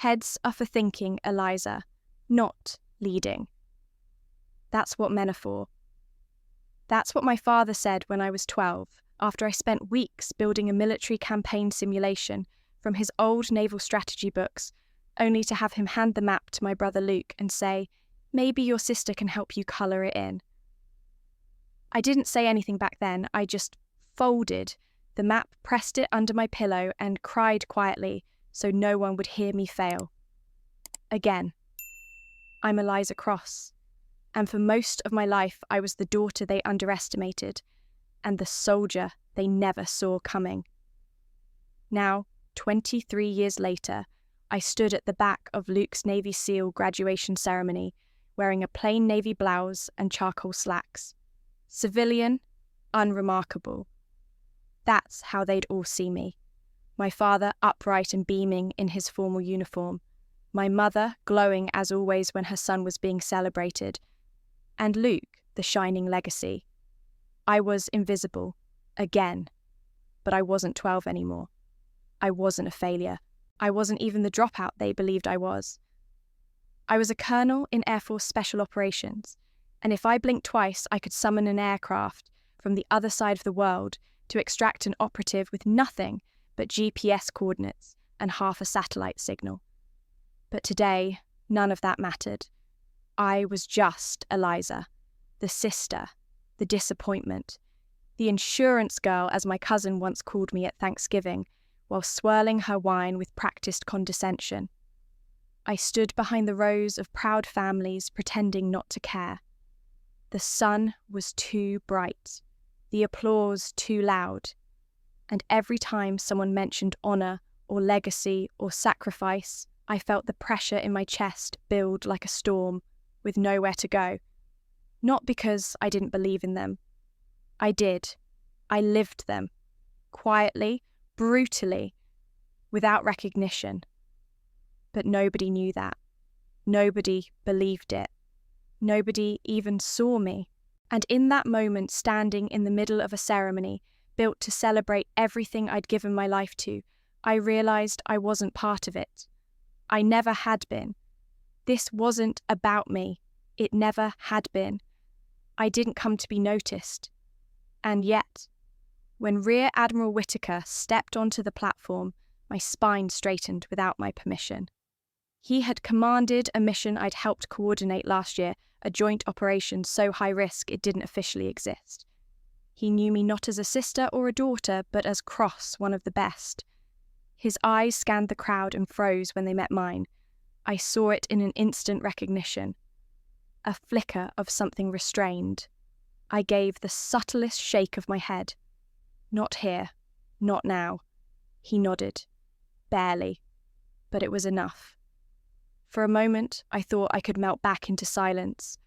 Heads are for thinking, Eliza, not leading. That's what men are for. That's what my father said when I was 12, after I spent weeks building a military campaign simulation from his old naval strategy books, only to have him hand the map to my brother Luke and say, "Maybe your sister can help you colour it in." I didn't say anything back then, I just folded the map, pressed it under my pillow and cried quietly so no one would hear me fail. Again, I'm Eliza Cross, and for most of my life I was the daughter they underestimated and the soldier they never saw coming. Now, 23 years later, I stood at the back of Luke's Navy SEAL graduation ceremony, wearing a plain navy blouse and charcoal slacks. Civilian, unremarkable. That's how they'd all see me. My father upright and beaming in his formal uniform. My mother glowing as always when her son was being celebrated. And Luke, the shining legacy. I was invisible, again. But I wasn't 12 anymore. I wasn't a failure. I wasn't even the dropout they believed I was. I was a colonel in Air Force Special Operations, and if I blinked twice, I could summon an aircraft from the other side of the world to extract an operative with nothing but GPS coordinates and half a satellite signal. But today, none of that mattered. I was just Eliza, the sister, the disappointment, the insurance girl, as my cousin once called me at Thanksgiving, while swirling her wine with practiced condescension. I stood behind the rows of proud families pretending not to care. The sun was too bright, the applause too loud, and every time someone mentioned honour or legacy or sacrifice, I felt the pressure in my chest build like a storm, with nowhere to go. Not because I didn't believe in them. I did. I lived them. Quietly, brutally, without recognition. But nobody knew that. Nobody believed it. Nobody even saw me. And in that moment, standing in the middle of a ceremony built to celebrate everything I'd given my life to, I realised I wasn't part of it. I never had been. This wasn't about me. It never had been. I didn't come to be noticed. And yet, when Rear Admiral Whitaker stepped onto the platform, my spine straightened without my permission. He had commanded a mission I'd helped coordinate last year, a joint operation so high risk it didn't officially exist. He knew me not as a sister or a daughter, but as Cross, one of the best. His eyes scanned the crowd and froze when they met mine. I saw it in an instant recognition. A flicker of something restrained. I gave the subtlest shake of my head. Not here. Not now. He nodded. Barely. But it was enough. For a moment, I thought I could melt back into silence.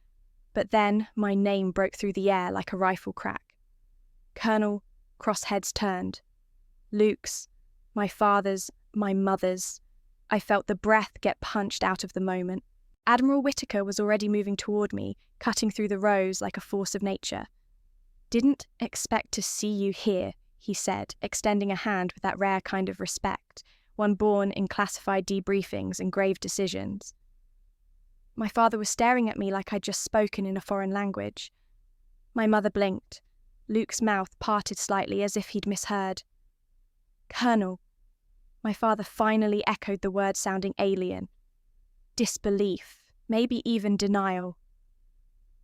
But then my name broke through the air like a rifle crack. Colonel, Cross heads turned. Luke's, my father's, my mother's. I felt the breath get punched out of the moment. Admiral Whitaker was already moving toward me, cutting through the rows like a force of nature. "Didn't expect to see you here," he said, extending a hand with that rare kind of respect, one born in classified debriefings and grave decisions. My father was staring at me like I'd just spoken in a foreign language. My mother blinked. Luke's mouth parted slightly as if he'd misheard. "Colonel." My father finally echoed the word sounding alien. Disbelief, maybe even denial.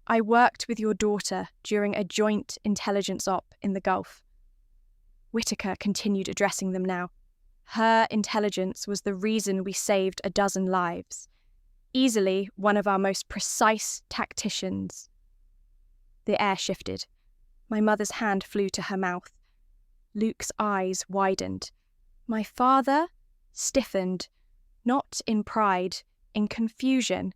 "I worked with your daughter during a joint intelligence op in the Gulf." Whitaker continued addressing them now. "Her intelligence was the reason we saved a dozen lives. Easily one of our most precise tacticians." The air shifted. My mother's hand flew to her mouth. Luke's eyes widened. My father stiffened, not in pride, in confusion.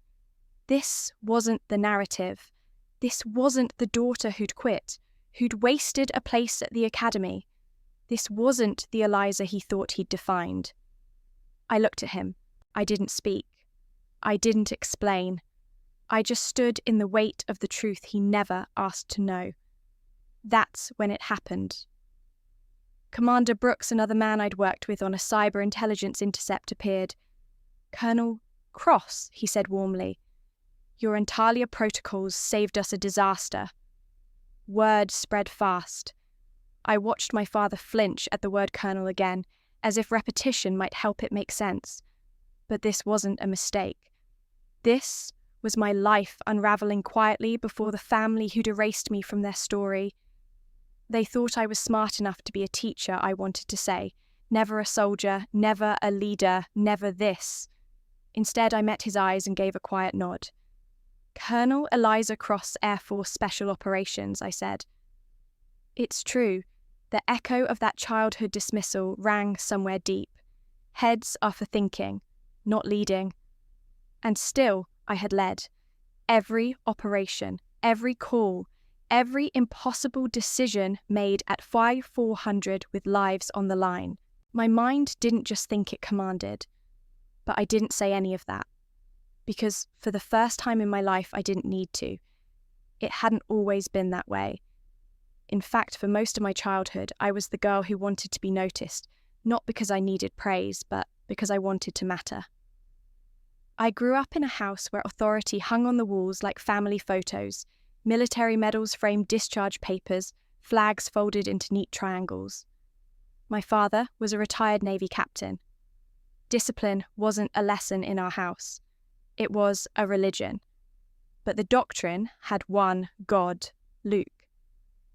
This wasn't the narrative. This wasn't the daughter who'd quit, who'd wasted a place at the academy. This wasn't the Eliza he thought he'd defined. I looked at him. I didn't speak. I didn't explain. I just stood in the weight of the truth he never asked to know. That's when it happened. Commander Brooks, another man I'd worked with on a cyber intelligence intercept, appeared. "Colonel Cross," he said warmly. "Your Antalya protocols saved us a disaster." Word spread fast. I watched my father flinch at the word colonel again, as if repetition might help it make sense. But this wasn't a mistake. This was my life unraveling quietly before the family who'd erased me from their story. They thought I was smart enough to be a teacher, I wanted to say. Never a soldier, never a leader, never this. Instead, I met his eyes and gave a quiet nod. "Colonel Eliza Cross, Air Force Special Operations," I said. It's true. The echo of that childhood dismissal rang somewhere deep. Heads are for thinking, not leading. And still, I had led. Every operation, every call, every impossible decision made at 5400 with lives on the line. My mind didn't just think it commanded. But I didn't say any of that. Because for the first time in my life, I didn't need to. It hadn't always been that way. In fact, for most of my childhood, I was the girl who wanted to be noticed, not because I needed praise, but because I wanted to matter. I grew up in a house where authority hung on the walls like family photos, military medals framed discharge papers, flags folded into neat triangles. My father was a retired Navy captain. Discipline wasn't a lesson in our house. It was a religion. But the doctrine had one God, Luke.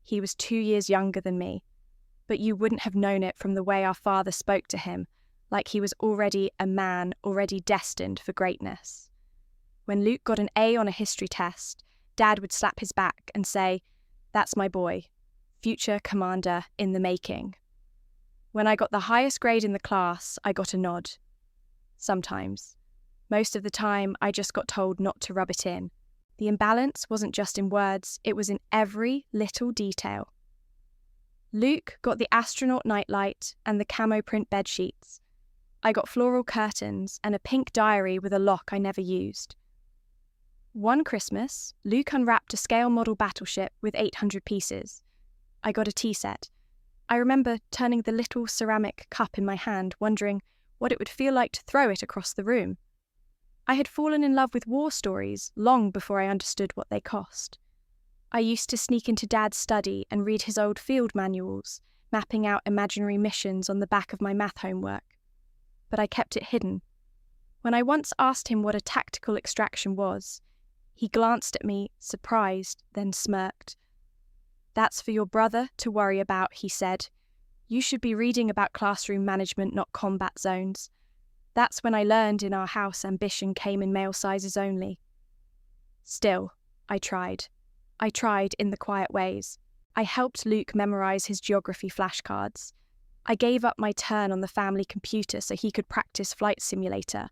He was 2 years younger than me, but you wouldn't have known it from the way our father spoke to him, like he was already a man, already destined for greatness. When Luke got an A on a history test, Dad would slap his back and say, "That's my boy, future commander in the making." When I got the highest grade in the class, I got a nod. Sometimes. Most of the time, I just got told not to rub it in. The imbalance wasn't just in words, it was in every little detail. Luke got the astronaut nightlight and the camo print bedsheets. I got floral curtains and a pink diary with a lock I never used. One Christmas, Luke unwrapped a scale model battleship with 800 pieces. I got a tea set. I remember turning the little ceramic cup in my hand, wondering what it would feel like to throw it across the room. I had fallen in love with war stories long before I understood what they cost. I used to sneak into Dad's study and read his old field manuals, mapping out imaginary missions on the back of my math homework. But I kept it hidden. When I once asked him what a tactical extraction was, he glanced at me, surprised, then smirked. "That's for your brother to worry about," he said. "You should be reading about classroom management, not combat zones." That's when I learned in our house ambition came in male sizes only. Still, I tried. I tried in the quiet ways. I helped Luke memorize his geography flashcards. I gave up my turn on the family computer so he could practice Flight Simulator.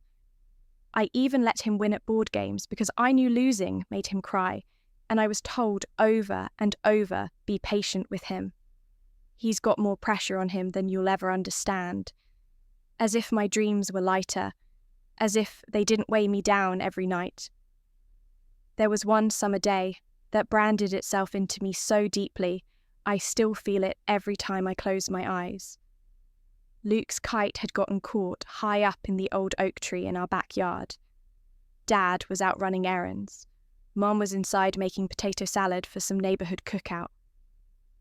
I even let him win at board games because I knew losing made him cry, and I was told over and over, be patient with him. He's got more pressure on him than you'll ever understand. As if my dreams were lighter, as if they didn't weigh me down every night. There was one summer day that branded itself into me so deeply, I still feel it every time I close my eyes. Luke's kite had gotten caught high up in the old oak tree in our backyard. Dad was out running errands. Mom was inside making potato salad for some neighborhood cookout.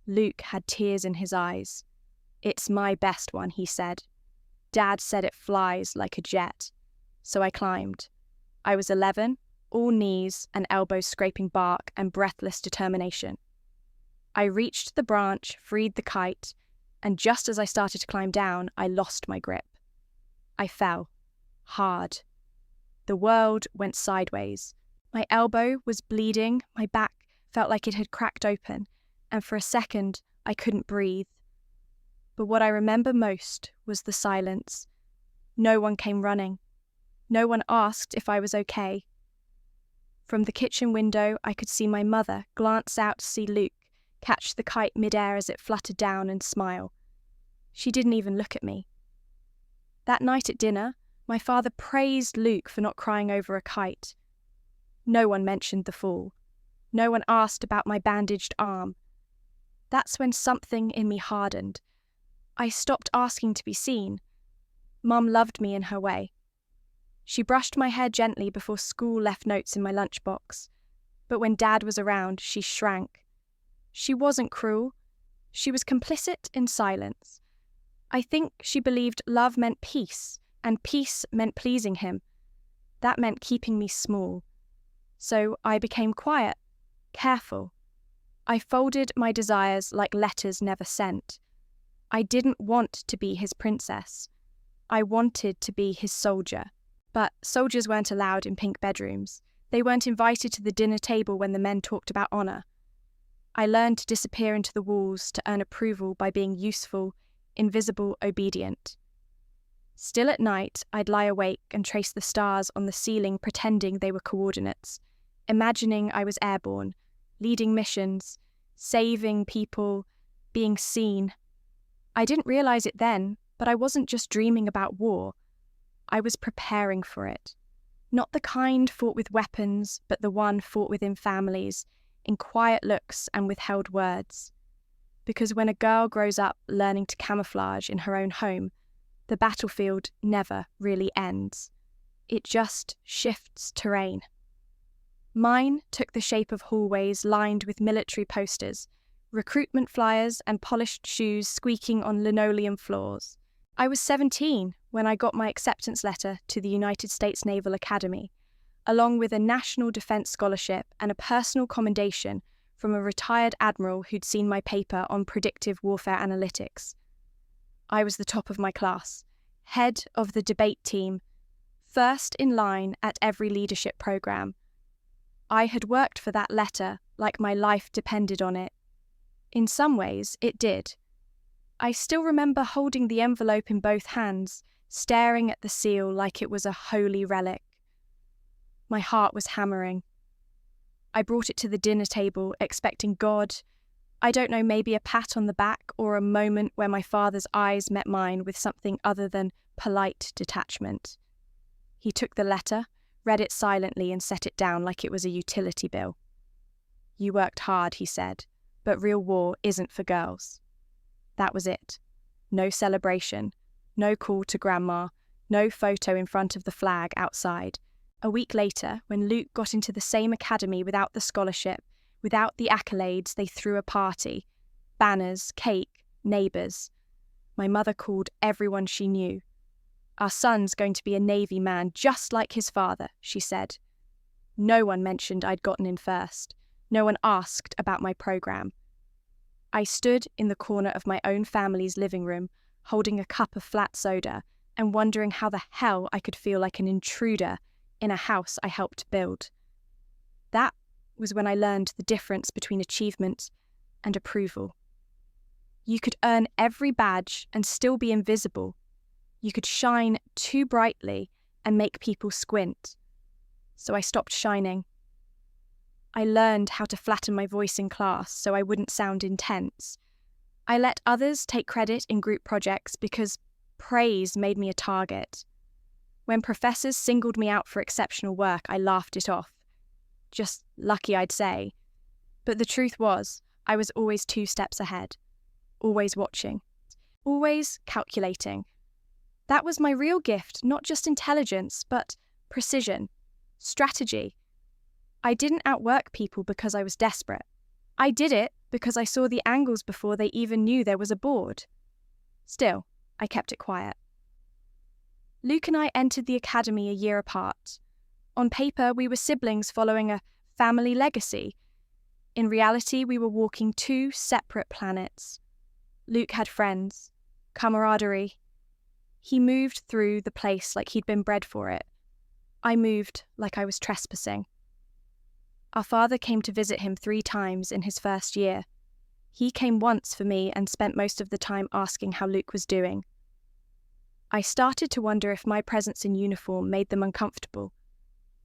Luke had tears in his eyes. "It's my best one," he said. Dad said it flies like a jet. So I climbed. I was 11, all knees and elbows scraping bark and breathless determination. I reached the branch, freed the kite, and just as I started to climb down, I lost my grip. I fell. Hard. The world went sideways. My elbow was bleeding, my back felt like it had cracked open, and for a second I couldn't breathe. But what I remember most was the silence. No one came running. No one asked if I was okay. From the kitchen window, I could see my mother glance out to see Luke catch the kite midair as it fluttered down and smile. She didn't even look at me. That night at dinner, my father praised Luke for not crying over a kite. No one mentioned the fall. No one asked about my bandaged arm. That's when something in me hardened. I stopped asking to be seen. Mum loved me in her way. She brushed my hair gently before school left notes in my lunchbox. But when Dad was around, she shrank. She wasn't cruel. She was complicit in silence. I think she believed love meant peace, and peace meant pleasing him. That meant keeping me small. So I became quiet, careful. I folded my desires like letters never sent. I didn't want to be his princess. I wanted to be his soldier. But soldiers weren't allowed in pink bedrooms. They weren't invited to the dinner table when the men talked about honour. I learned to disappear into the walls to earn approval by being useful, invisible, obedient. Still at night, I'd lie awake and trace the stars on the ceiling pretending they were coordinates, imagining I was airborne, leading missions, saving people, being seen. I didn't realise it then, but I wasn't just dreaming about war. I was preparing for it. Not the kind fought with weapons, but the one fought within families, in quiet looks and withheld words. Because when a girl grows up learning to camouflage in her own home, the battlefield never really ends. It just shifts terrain. Mine took the shape of hallways lined with military posters, recruitment flyers and polished shoes squeaking on linoleum floors. I was 17 when I got my acceptance letter to the United States Naval Academy, along with a National Defense Scholarship and a personal commendation from a retired admiral who'd seen my paper on predictive warfare analytics. I was the top of my class, head of the debate team, first in line at every leadership program. I had worked for that letter like my life depended on it. In some ways, it did. I still remember holding the envelope in both hands, staring at the seal like it was a holy relic. My heart was hammering. I brought it to the dinner table, expecting God, I don't know, maybe a pat on the back or a moment where my father's eyes met mine with something other than polite detachment. He took the letter, read it silently and set it down like it was a utility bill. You worked hard, he said, but real war isn't for girls. That was it. No celebration, no call to grandma, no photo in front of the flag outside. A week later, when Luke got into the same academy without the scholarship, without the accolades, they threw a party. Banners, cake, neighbours. My mother called everyone she knew. Our son's going to be a Navy man just like his father, she said. No one mentioned I'd gotten in first. No one asked about my programme. I stood in the corner of my own family's living room, holding a cup of flat soda and wondering how the hell I could feel like an intruder in a house I helped build. That was when I learned the difference between achievement and approval. You could earn every badge and still be invisible. You could shine too brightly and make people squint. So I stopped shining. I learned how to flatten my voice in class so I wouldn't sound intense. I let others take credit in group projects because praise made me a target. When professors singled me out for exceptional work, I laughed it off. Just lucky, I'd say. But the truth was, I was always 2 steps ahead. Always watching. Always calculating. That was my real gift, not just intelligence, but precision, strategy. I didn't outwork people because I was desperate. I did it because I saw the angles before they even knew there was a board. Still, I kept it quiet. Luke and I entered the academy a year apart. On paper, we were siblings following a family legacy. In reality, we were walking 2 separate planets. Luke had friends, camaraderie. He moved through the place like he'd been bred for it. I moved like I was trespassing. Our father came to visit him 3 times in his first year. He came once for me and spent most of the time asking how Luke was doing. I started to wonder if my presence in uniform made them uncomfortable,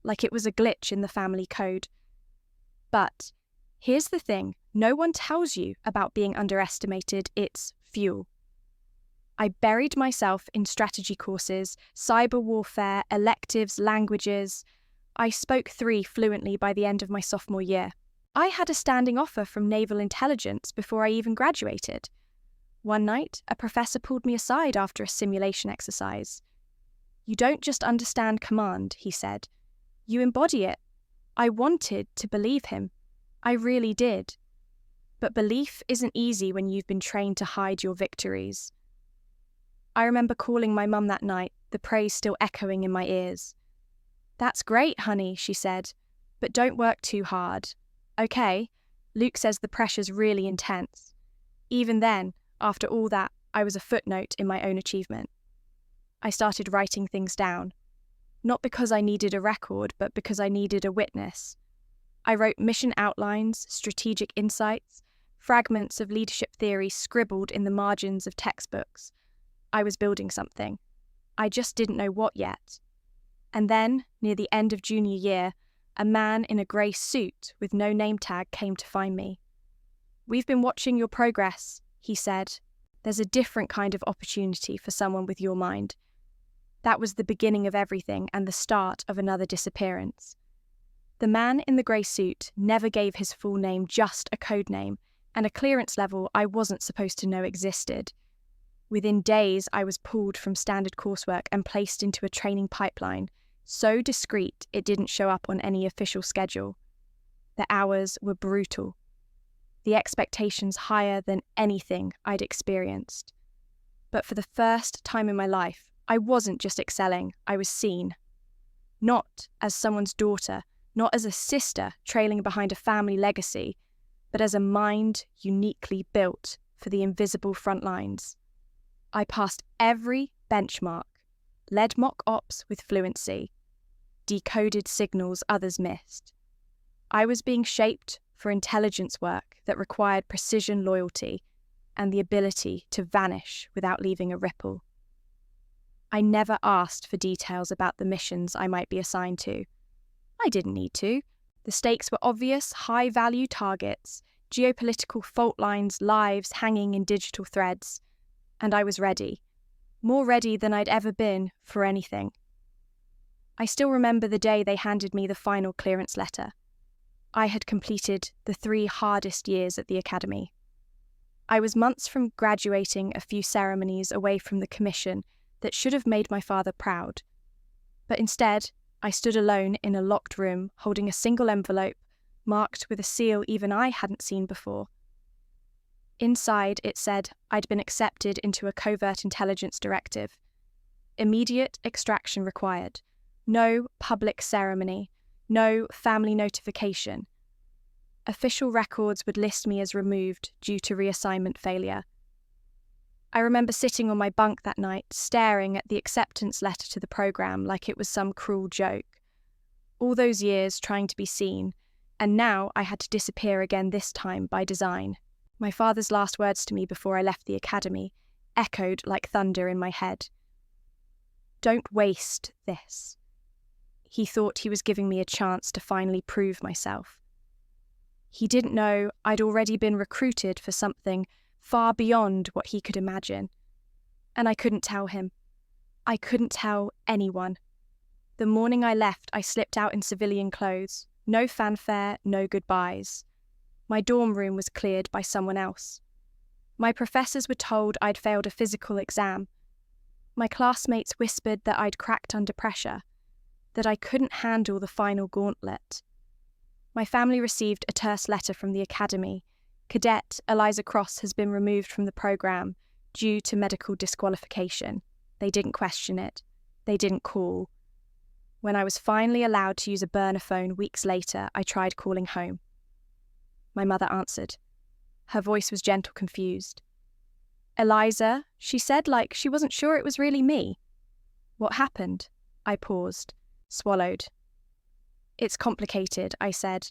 like it was a glitch in the family code. But here's the thing, no one tells you about being underestimated, it's fuel. I buried myself in strategy courses, cyber warfare, electives, languages. I spoke 3 fluently by the end of my sophomore year. I had a standing offer from Naval Intelligence before I even graduated. One night, a professor pulled me aside after a simulation exercise. You don't just understand command, he said. You embody it. I wanted to believe him. I really did. But belief isn't easy when you've been trained to hide your victories. I remember calling my mum that night, the praise still echoing in my ears. That's great, honey, she said, but don't work too hard. Okay, Luke says the pressure's really intense. Even then, after all that, I was a footnote in my own achievement. I started writing things down. Not because I needed a record, but because I needed a witness. I wrote mission outlines, strategic insights, fragments of leadership theory scribbled in the margins of textbooks. I was building something. I just didn't know what yet. And then, near the end of junior year, a man in a grey suit with no name tag came to find me. We've been watching your progress, he said. There's a different kind of opportunity for someone with your mind. That was the beginning of everything and the start of another disappearance. The man in the grey suit never gave his full name, just a code name, and a clearance level I wasn't supposed to know existed. Within days, I was pulled from standard coursework and placed into a training pipeline, so discreet it didn't show up on any official schedule. The hours were brutal. The expectations higher than anything I'd experienced. But for the first time in my life, I wasn't just excelling, I was seen. Not as someone's daughter, not as a sister trailing behind a family legacy, but as a mind uniquely built for the invisible front lines. I passed every benchmark, led mock ops with fluency, decoded signals others missed. I was being shaped for intelligence work that required precision loyalty and the ability to vanish without leaving a ripple. I never asked for details about the missions I might be assigned to. I didn't need to. The stakes were obvious, high-value targets, geopolitical fault lines, lives hanging in digital threads. And I was ready. More ready than I'd ever been for anything. I still remember the day they handed me the final clearance letter. I had completed the 3 hardest years at the academy. I was months from graduating, a few ceremonies away from the commission that should have made my father proud. But instead, I stood alone in a locked room, holding a single envelope, marked with a seal even I hadn't seen before. Inside, it said I'd been accepted into a covert intelligence directive. Immediate extraction required. No public ceremony. No family notification. Official records would list me as removed due to reassignment failure. I remember sitting on my bunk that night, staring at the acceptance letter to the program like it was some cruel joke. All those years trying to be seen, and now I had to disappear again, this time by design. My father's last words to me before I left the academy echoed like thunder in my head. Don't waste this. He thought he was giving me a chance to finally prove myself. He didn't know I'd already been recruited for something far beyond what he could imagine. And I couldn't tell him. I couldn't tell anyone. The morning I left, I slipped out in civilian clothes. No fanfare, no goodbyes. My dorm room was cleared by someone else. My professors were told I'd failed a physical exam. My classmates whispered that I'd cracked under pressure, that I couldn't handle the final gauntlet. My family received a terse letter from the academy. Cadet Eliza Cross has been removed from the program due to medical disqualification. They didn't question it. They didn't call. When I was finally allowed to use a burner phone weeks later, I tried calling home. My mother answered. Her voice was gentle, confused. Eliza, she said, like she wasn't sure it was really me. What happened? I paused, swallowed. It's complicated, I said.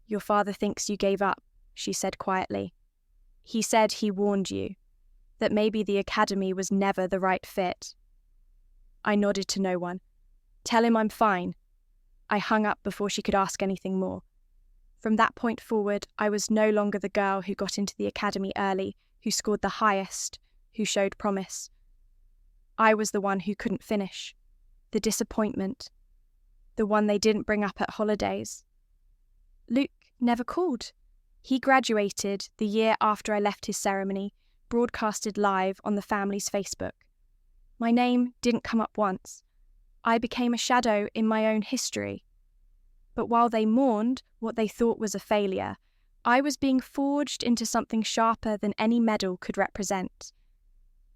Your father thinks you gave up, she said quietly. He said he warned you, that maybe the academy was never the right fit. I nodded to no one. Tell him I'm fine. I hung up before she could ask anything more. From that point forward, I was no longer the girl who got into the academy early, who scored the highest, who showed promise. I was the one who couldn't finish. The disappointment. The one they didn't bring up at holidays. Luke never called. He graduated the year after I left his ceremony, broadcasted live on the family's Facebook. My name didn't come up once. I became a shadow in my own history. But while they mourned what they thought was a failure, I was being forged into something sharper than any medal could represent.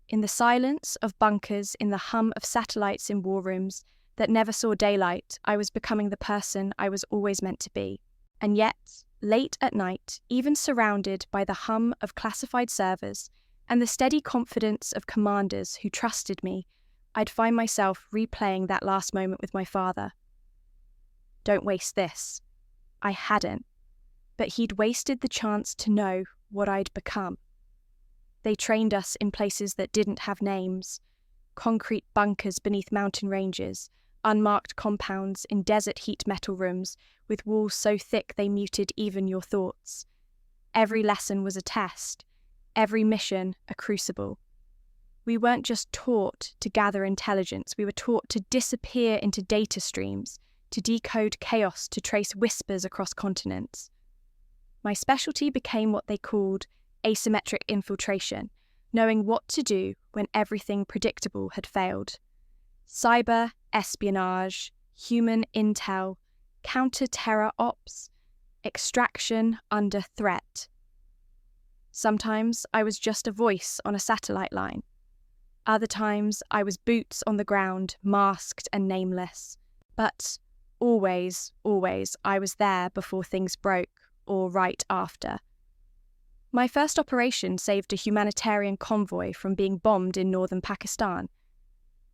In the silence of bunkers, in the hum of satellites in war rooms that never saw daylight, I was becoming the person I was always meant to be. And yet, late at night, even surrounded by the hum of classified servers and the steady confidence of commanders who trusted me, I'd find myself replaying that last moment with my father. Don't waste this. I hadn't, but he'd wasted the chance to know what I'd become. They trained us in places that didn't have names, concrete bunkers beneath mountain ranges, unmarked compounds in desert heat metal rooms with walls so thick they muted even your thoughts. Every lesson was a test, every mission a crucible. We weren't just taught to gather intelligence, we were taught to disappear into data streams, to decode chaos, to trace whispers across continents. My specialty became what they called asymmetric infiltration, knowing what to do when everything predictable had failed. Cyber espionage, human intel, counter-terror ops, extraction under threat. Sometimes I was just a voice on a satellite line. Other times I was boots on the ground, masked and nameless. But always, I was there before things broke, or right after. My first operation saved a humanitarian convoy from being bombed in northern Pakistan.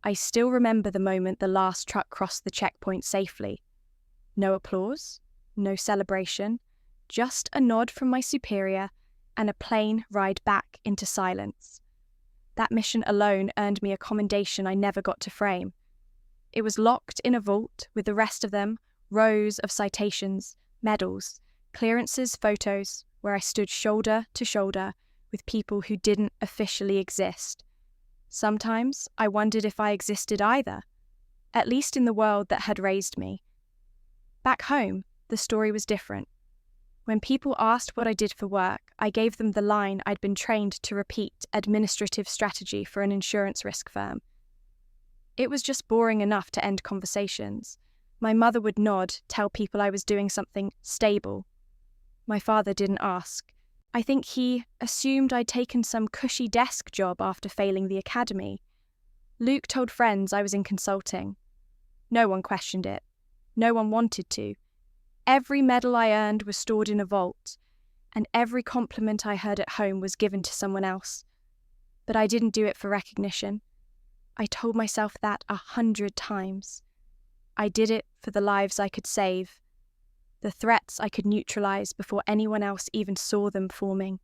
I still remember the moment the last truck crossed the checkpoint safely. No applause, no celebration, just a nod from my superior and a plane ride back into silence. That mission alone earned me a commendation I never got to frame. It was locked in a vault with the rest of them, rows of citations, medals, clearances, photos, where I stood shoulder to shoulder with people who didn't officially exist. Sometimes I wondered if I existed either, at least in the world that had raised me. Back home, the story was different. When people asked what I did for work, I gave them the line I'd been trained to repeat: administrative strategy for an insurance risk firm. It was just boring enough to end conversations. My mother would nod, tell people I was doing something stable. My father didn't ask. I think he assumed I'd taken some cushy desk job after failing the academy. Luke told friends I was in consulting. No one questioned it. No one wanted to. Every medal I earned was stored in a vault, and every compliment I heard at home was given to someone else. But I didn't do it for recognition. I told myself that 100 times. I did it for the lives I could save, the threats I could neutralize before anyone else even saw them forming.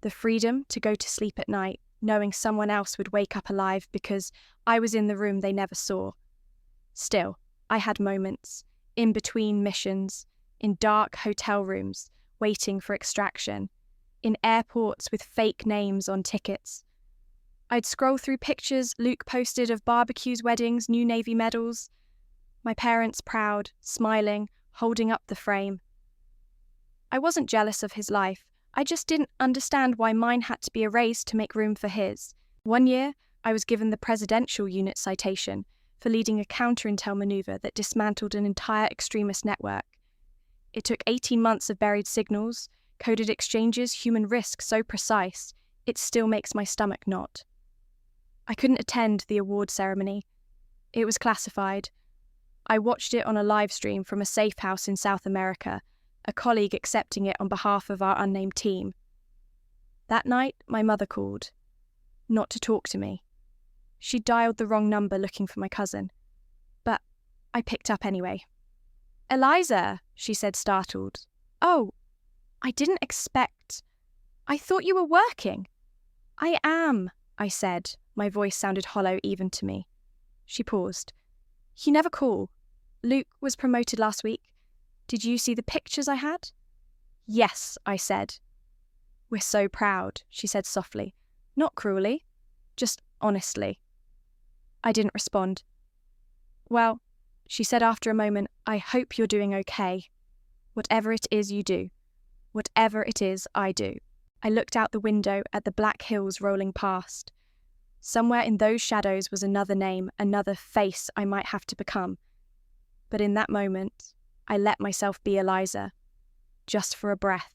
The freedom to go to sleep at night, knowing someone else would wake up alive because I was in the room they never saw. Still, I had moments, in between missions, in dark hotel rooms, waiting for extraction, in airports with fake names on tickets. I'd scroll through pictures Luke posted of barbecues, weddings, new Navy medals. My parents proud, smiling, holding up the frame. I wasn't jealous of his life. I just didn't understand why mine had to be erased to make room for his. One year, I was given the Presidential Unit citation for leading a counter-intel maneuver that dismantled an entire extremist network. It took 18 months of buried signals, coded exchanges, human risk so precise, it still makes my stomach knot. I couldn't attend the award ceremony. It was classified. I watched it on a live stream from a safe house in South America, a colleague accepting it on behalf of our unnamed team. That night, my mother called. Not to talk to me. She dialed the wrong number looking for my cousin. But I picked up anyway. "Eliza," she said, startled. "Oh, I didn't expect. I thought you were working." "I am," I said. My voice sounded hollow even to me. She paused. "You never call. Luke was promoted last week. Did you see the pictures I had?" "Yes," I said. "We're so proud," she said softly. Not cruelly, just honestly. I didn't respond. "Well," she said after a moment, "I hope you're doing okay. Whatever it is you do. Whatever it is I do." I looked out the window at the black hills rolling past. Somewhere in those shadows was another name, another face I might have to become. But in that moment, I let myself be Eliza, just for a breath,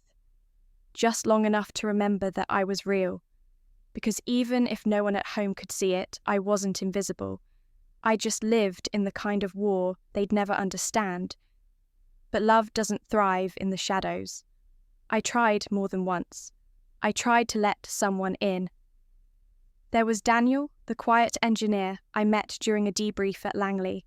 just long enough to remember that I was real. Because even if no one at home could see it, I wasn't invisible. I just lived in the kind of war they'd never understand. But love doesn't thrive in the shadows. I tried more than once. I tried to let someone in. There was Daniel, the quiet engineer I met during a debrief at Langley.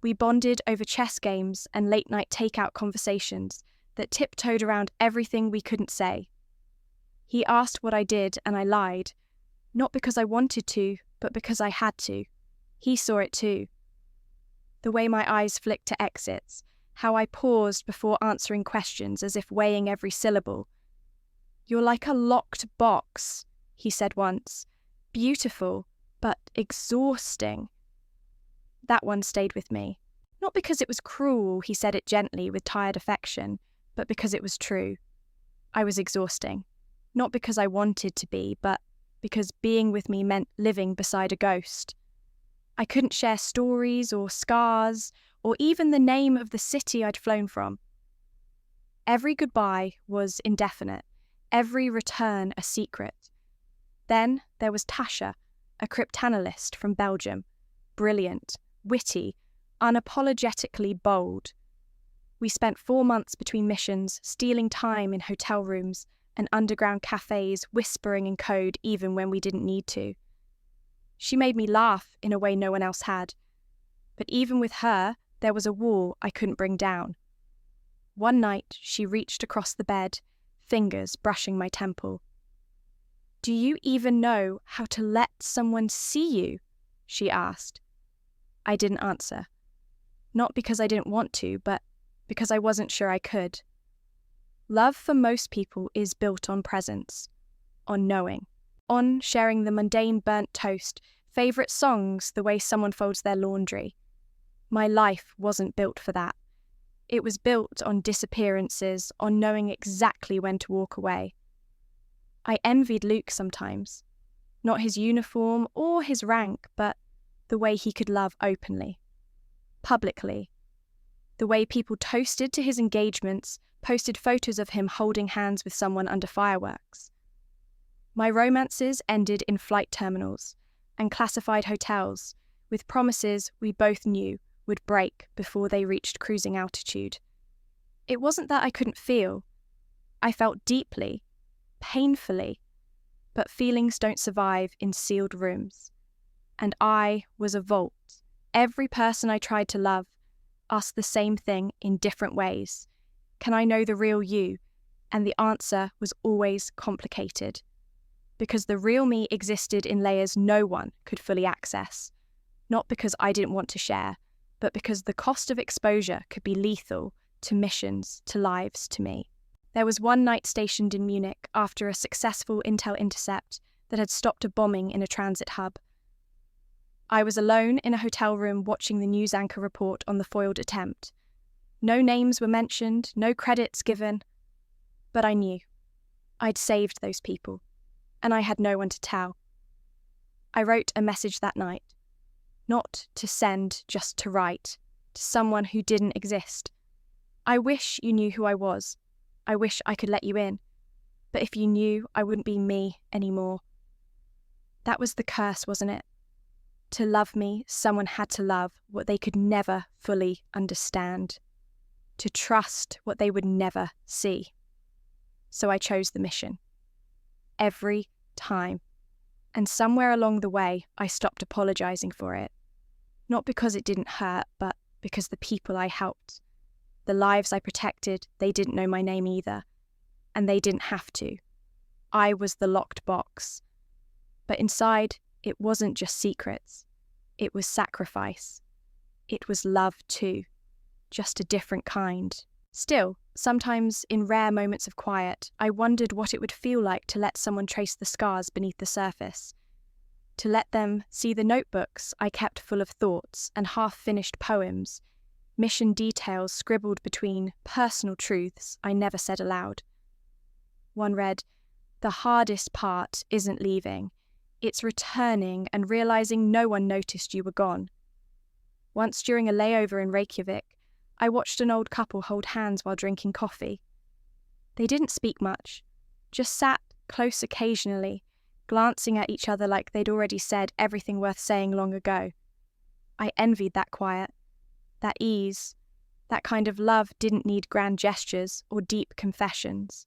We bonded over chess games and late-night takeout conversations that tiptoed around everything we couldn't say. He asked what I did and I lied, not because I wanted to, but because I had to. He saw it too. The way my eyes flicked to exits, how I paused before answering questions as if weighing every syllable. "You're like a locked box," he said once. "Beautiful, but exhausting." That one stayed with me. Not because it was cruel, he said it gently with tired affection, but because it was true. I was exhausting. Not because I wanted to be, but because being with me meant living beside a ghost. I couldn't share stories or scars, or even the name of the city I'd flown from. Every goodbye was indefinite, every return a secret. Then there was Tasha, a cryptanalyst from Belgium, brilliant, witty, unapologetically bold. We spent 4 months between missions, stealing time in hotel rooms and underground cafes, whispering in code even when we didn't need to. She made me laugh in a way no one else had. But even with her, there was a wall I couldn't bring down. One night, she reached across the bed, fingers brushing my temple. "Do you even know how to let someone see you?" she asked. I didn't answer. Not because I didn't want to, but because I wasn't sure I could. Love for most people is built on presence, on knowing, on sharing the mundane burnt toast, favourite songs, the way someone folds their laundry. My life wasn't built for that. It was built on disappearances, on knowing exactly when to walk away. I envied Luke sometimes. Not his uniform or his rank, but the way he could love openly, publicly. The way people toasted to his engagements, posted photos of him holding hands with someone under fireworks. My romances ended in flight terminals and classified hotels, with promises we both knew would break before they reached cruising altitude. It wasn't that I couldn't feel. I felt deeply, painfully, but feelings don't survive in sealed rooms. And I was a vault. Every person I tried to love asked the same thing in different ways. Can I know the real you? And the answer was always complicated. Because the real me existed in layers no one could fully access. Not because I didn't want to share, but because the cost of exposure could be lethal to missions, to lives, to me. There was one night stationed in Munich after a successful intel intercept that had stopped a bombing in a transit hub. I was alone in a hotel room watching the news anchor report on the foiled attempt. No names were mentioned, no credits given. But I knew. I'd saved those people, and I had no one to tell. I wrote a message that night. Not to send, just to write, to someone who didn't exist. I wish you knew who I was. I wish I could let you in. But if you knew, I wouldn't be me anymore. That was the curse, wasn't it? To love me, someone had to love what they could never fully understand. To trust what they would never see. So I chose the mission. Every time. And somewhere along the way, I stopped apologizing for it. Not because it didn't hurt, but because the people I helped, the lives I protected, they didn't know my name either. And they didn't have to. I was the locked box. But inside, it wasn't just secrets. It was sacrifice. It was love too. Just a different kind. Still, sometimes in rare moments of quiet, I wondered what it would feel like to let someone trace the scars beneath the surface. To let them see the notebooks I kept full of thoughts and half-finished poems, mission details scribbled between personal truths I never said aloud. One read, "The hardest part isn't leaving, It's returning and realizing no one noticed you were gone. Once during a layover in Reykjavik, I watched an old couple hold hands while drinking coffee. They didn't speak much, just sat close occasionally, glancing at each other like they'd already said everything worth saying long ago. I envied that quiet, that ease. That kind of love didn't need grand gestures or deep confessions.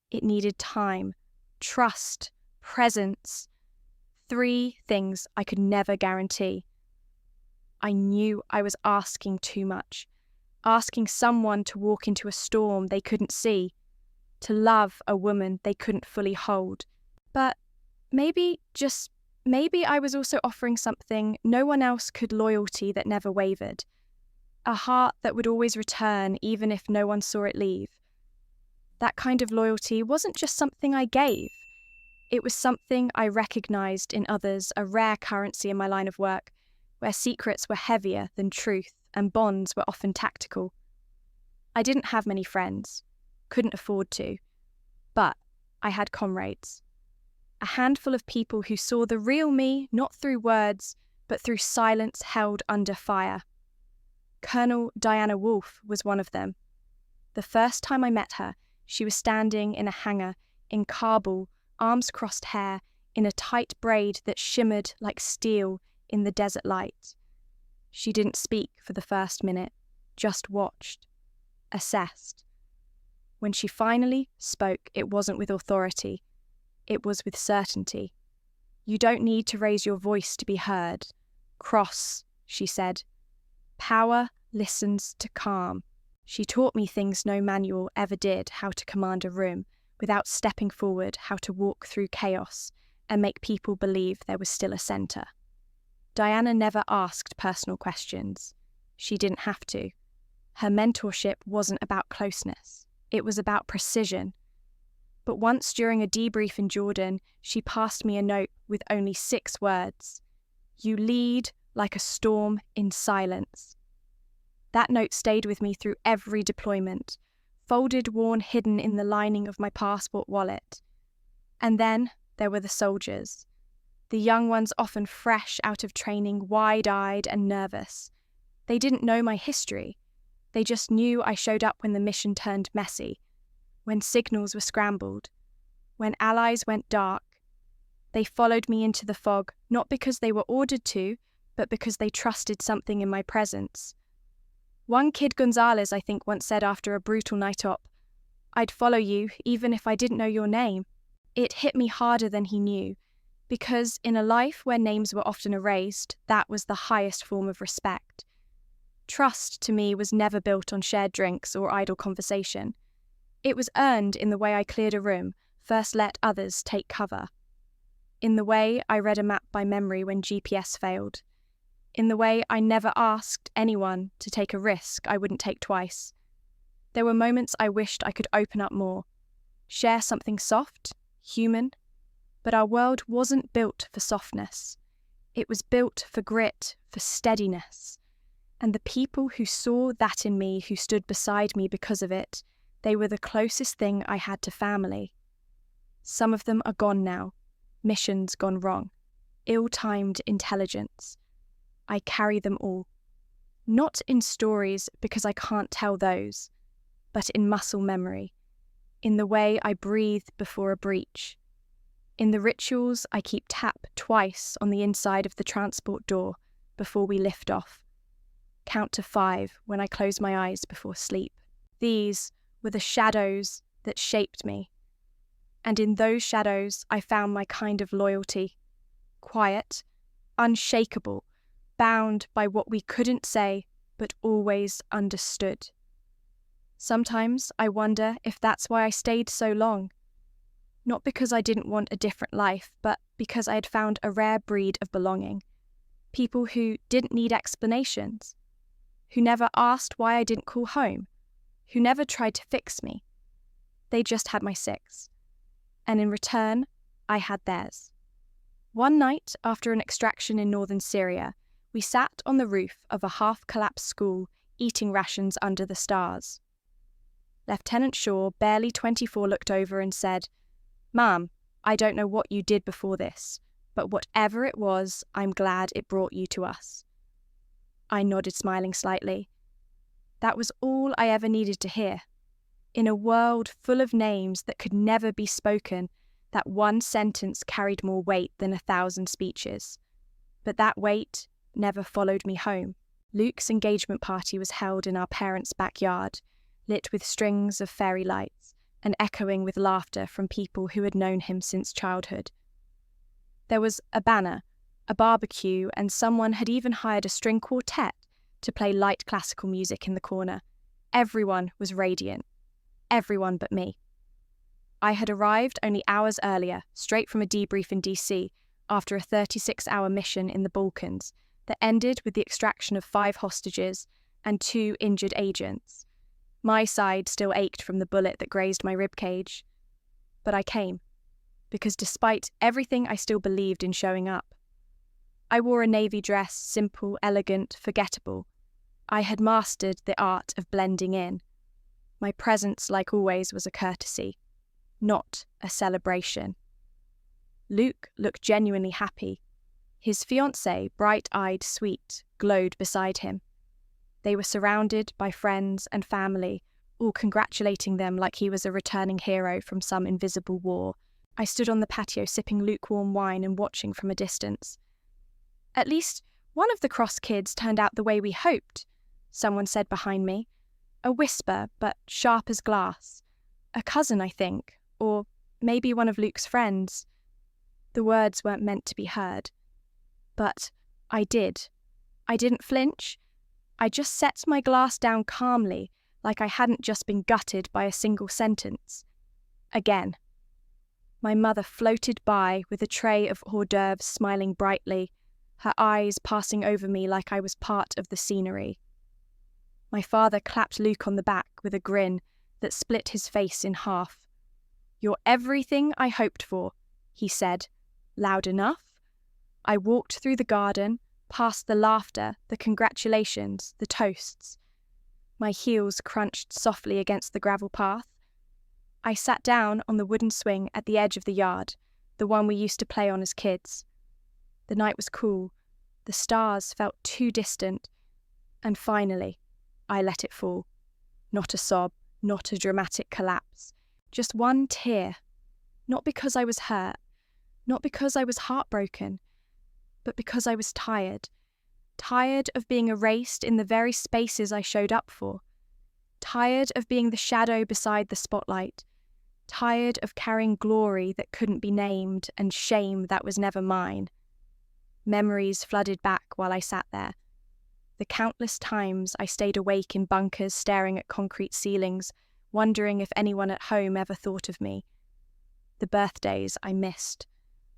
It needed time, trust, presence. 3 things I could never guarantee. I knew I was asking too much, asking someone to walk into a storm they couldn't see, to love a woman they couldn't fully hold. But maybe, just maybe, I was also offering something no one else could: loyalty that never wavered. A heart that would always return even if no one saw it leave. That kind of loyalty wasn't just something I gave. It was something I recognized in others, a rare currency in my line of work, where secrets were heavier than truth and bonds were often tactical. I didn't have many friends, couldn't afford to, but I had comrades. A handful of people who saw the real me not through words, but through silence held under fire. Colonel Diana Wolfe was one of them. The first time I met her, she was standing in a hangar in Kabul, arms crossed, hair in a tight braid that shimmered like steel in the desert light. She didn't speak for the first minute, just watched, assessed. When she finally spoke, it wasn't with authority, it was with certainty. "You don't need to raise your voice to be heard. Cross," she said. "Power listens to calm." She taught me things no manual ever did: how to command a room without stepping forward, how to walk through chaos and make people believe there was still a center. Diana never asked personal questions. She didn't have to. Her mentorship wasn't about closeness. It was about precision. But once during a debrief in Jordan, she passed me a note with only 6 words. "You lead like a storm in silence." That note stayed with me through every deployment, folded, worn, hidden in the lining of my passport wallet. And then there were the soldiers. The young ones, often fresh out of training, wide-eyed and nervous. They didn't know my history. They just knew I showed up when the mission turned messy, when signals were scrambled, when allies went dark. They followed me into the fog, not because they were ordered to, but because they trusted something in my presence. One kid, Gonzalez, I think, once said after a brutal night op, "I'd follow you even if I didn't know your name." It hit me harder than he knew, because in a life where names were often erased, that was the highest form of respect. Trust, to me, was never built on shared drinks or idle conversation. It was earned in the way I cleared a room, first let others take cover. In the way I read a map by memory when GPS failed. In the way I never asked anyone to take a risk I wouldn't take twice. There were moments I wished I could open up more, share something soft, human, but our world wasn't built for softness. It was built for grit, for steadiness. And the people who saw that in me, who stood beside me because of it, they were the closest thing I had to family. Some of them are gone now, missions gone wrong, ill-timed intelligence. I carry them all. Not in stories, because I can't tell those, but in muscle memory, in the way I breathe before a breach, in the rituals I keep tap twice on the inside of the transport door before we lift off, count to 5 when I close my eyes before sleep. These were the shadows that shaped me, and in those shadows I found my kind of loyalty, quiet, unshakable, bound by what we couldn't say but always understood. Sometimes I wonder if that's why I stayed so long. Not because I didn't want a different life, but because I had found a rare breed of belonging. People who didn't need explanations, who never asked why I didn't call home, who never tried to fix me. They just had my 6. And in return, I had theirs. One night, after an extraction in northern Syria, we sat on the roof of a half-collapsed school, eating rations under the stars. Lieutenant Shaw, barely 24, looked over and said, "Ma'am, I don't know what you did before this, but whatever it was, I'm glad it brought you to us." I nodded, smiling slightly. That was all I ever needed to hear. In a world full of names that could never be spoken, that one sentence carried more weight than 1,000 speeches. But that weight never followed me home. Luke's engagement party was held in our parents' backyard, lit with strings of fairy lights and echoing with laughter from people who had known him since childhood. There was a banner, a barbecue, and someone had even hired a string quartet to play light classical music in the corner. Everyone was radiant. Everyone but me. I had arrived only hours earlier, straight from a debrief in DC, after a 36-hour mission in the Balkans that ended with the extraction of 5 hostages and 2 injured agents. My side still ached from the bullet that grazed my ribcage. But I came, because despite everything, I still believed in showing up. I wore a navy dress, simple, elegant, forgettable. I had mastered the art of blending in. My presence, like always, was a courtesy, not a celebration. Luke looked genuinely happy. His fiancée, bright-eyed, sweet, glowed beside him. They were surrounded by friends and family, all congratulating them like he was a returning hero from some invisible war. I stood on the patio sipping lukewarm wine and watching from a distance. "At least one of the cross kids turned out the way we hoped," someone said behind me. A whisper, but sharp as glass. A cousin, I think, or maybe one of Luke's friends. The words weren't meant to be heard. But I did. I didn't flinch. I just set my glass down calmly, like I hadn't just been gutted by a single sentence. Again. My mother floated by with a tray of hors d'oeuvres, smiling brightly, her eyes passing over me like I was part of the scenery. My father clapped Luke on the back with a grin that split his face in half. "You're everything I hoped for," he said. Loud enough? I walked through the garden, past the laughter, the congratulations, the toasts. My heels crunched softly against the gravel path. I sat down on the wooden swing at the edge of the yard, the one we used to play on as kids. The night was cool. The stars felt too distant. And finally, I let it fall. Not a sob, not a dramatic collapse. Just one tear. Not because I was hurt, not because I was heartbroken, but because I was tired. Tired of being erased in the very spaces I showed up for. Tired of being the shadow beside the spotlight. Tired of carrying glory that couldn't be named and shame that was never mine. Memories flooded back while I sat there. The countless times I stayed awake in bunkers staring at concrete ceilings, wondering if anyone at home ever thought of me. The birthdays I missed.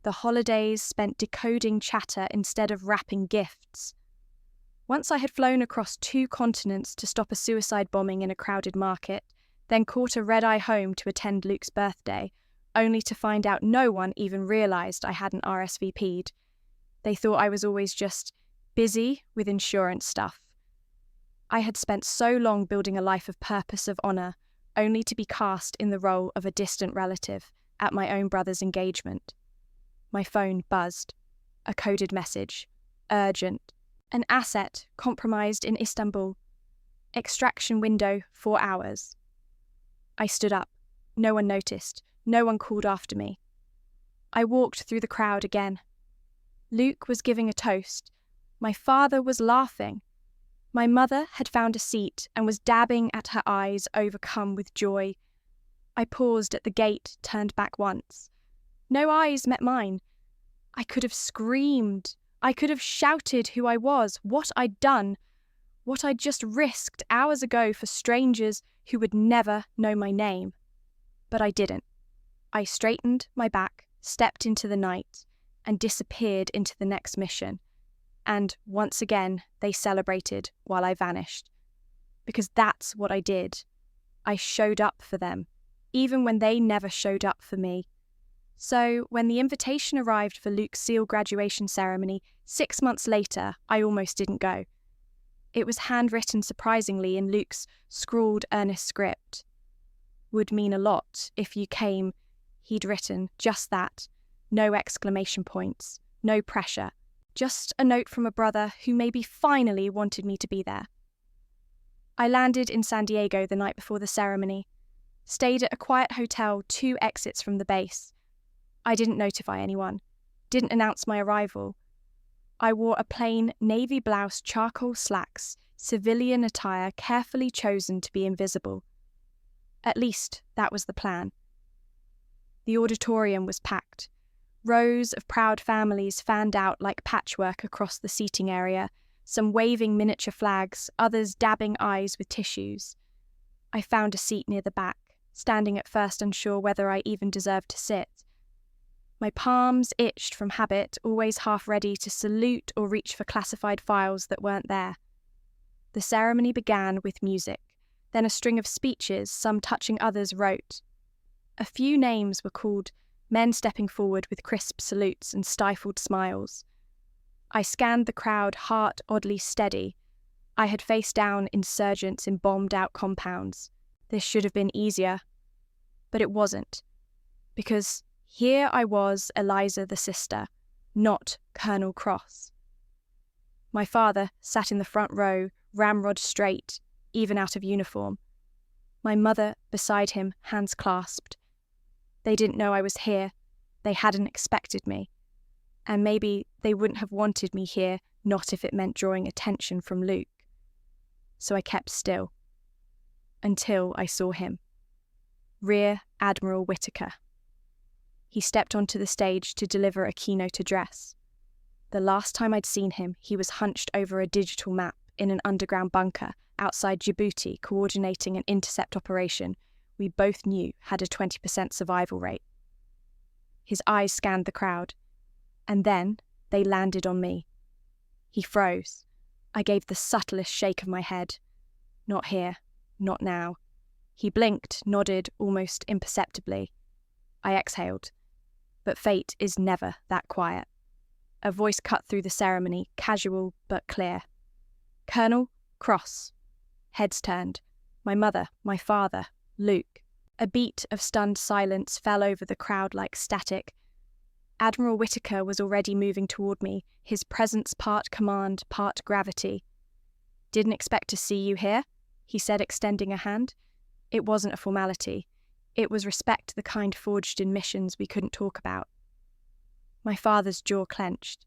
The holidays spent decoding chatter instead of wrapping gifts. Once I had flown across 2 continents to stop a suicide bombing in a crowded market, then caught a red-eye home to attend Luke's birthday, only to find out no one even realised I hadn't RSVP'd. They thought I was always just busy with insurance stuff. I had spent so long building a life of purpose, of honour, only to be cast in the role of a distant relative at my own brother's engagement. My phone buzzed. A coded message. Urgent. An asset compromised in Istanbul. Extraction window 4 hours. I stood up. No one noticed. No one called after me. I walked through the crowd again. Luke was giving a toast. My father was laughing. My mother had found a seat and was dabbing at her eyes, overcome with joy. I paused at the gate, turned back once. No eyes met mine. I could have screamed. I could have shouted who I was, what I'd done, what I'd just risked hours ago for strangers who would never know my name. But I didn't. I straightened my back, stepped into the night, and disappeared into the next mission. And once again, they celebrated while I vanished. Because that's what I did. I showed up for them, even when they never showed up for me. So, when the invitation arrived for Luke's SEAL graduation ceremony 6 months later, I almost didn't go. It was handwritten surprisingly in Luke's scrawled earnest script. Would mean a lot if you came, he'd written just that, no exclamation points, No pressure. Just a note from a brother who maybe finally wanted me to be there. I landed in San Diego the night before the ceremony, stayed at a quiet hotel 2 exits from the base. I didn't notify anyone, didn't announce my arrival. I wore a plain navy blouse, charcoal slacks, civilian attire carefully chosen to be invisible. At least that was the plan. The auditorium was packed. Rows of proud families fanned out like patchwork across the seating area, some waving miniature flags, others dabbing eyes with tissues. I found a seat near the back, standing at first unsure whether I even deserved to sit. My palms itched from habit, always half ready to salute or reach for classified files that weren't there. The ceremony began with music, then a string of speeches, some touching others, wrote. A few names were called, men stepping forward with crisp salutes and stifled smiles. I scanned the crowd, heart oddly steady. I had faced down insurgents in bombed-out compounds. This should have been easier. But it wasn't. Because here I was, Eliza the sister, not Colonel Cross. My father sat in the front row, ramrod straight, even out of uniform. My mother beside him, hands clasped. They didn't know I was here. They hadn't expected me. And maybe they wouldn't have wanted me here, not if it meant drawing attention from Luke. So I kept still. Until I saw him. Rear Admiral Whitaker. He stepped onto the stage to deliver a keynote address. The last time I'd seen him, he was hunched over a digital map in an underground bunker outside Djibouti, coordinating an intercept operation we both knew had a 20% survival rate. His eyes scanned the crowd, and then they landed on me. He froze. I gave the subtlest shake of my head. Not here, not now. He blinked, nodded almost imperceptibly. I exhaled. But fate is never that quiet. A voice cut through the ceremony, casual but clear. Colonel Cross. Heads turned. My mother, my father, Luke. A beat of stunned silence fell over the crowd like static. Admiral Whitaker was already moving toward me, his presence part command, part gravity. Didn't expect to see you here, he said, extending a hand. It wasn't a formality. It was respect, the kind forged in missions we couldn't talk about. My father's jaw clenched.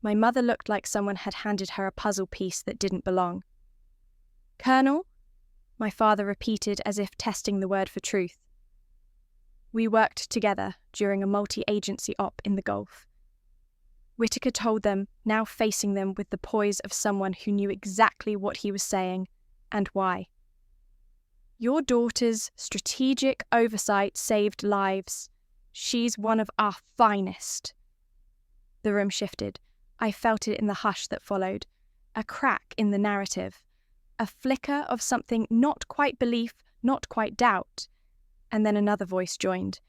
My mother looked like someone had handed her a puzzle piece that didn't belong. Colonel? My father repeated as if testing the word for truth. We worked together during a multi-agency op in the Gulf. Whitaker told them, now facing them with the poise of someone who knew exactly what he was saying and why. Your daughter's strategic oversight saved lives. She's one of our finest. The room shifted. I felt it in the hush that followed. A crack in the narrative. A flicker of something not quite belief, not quite doubt. And then another voice joined.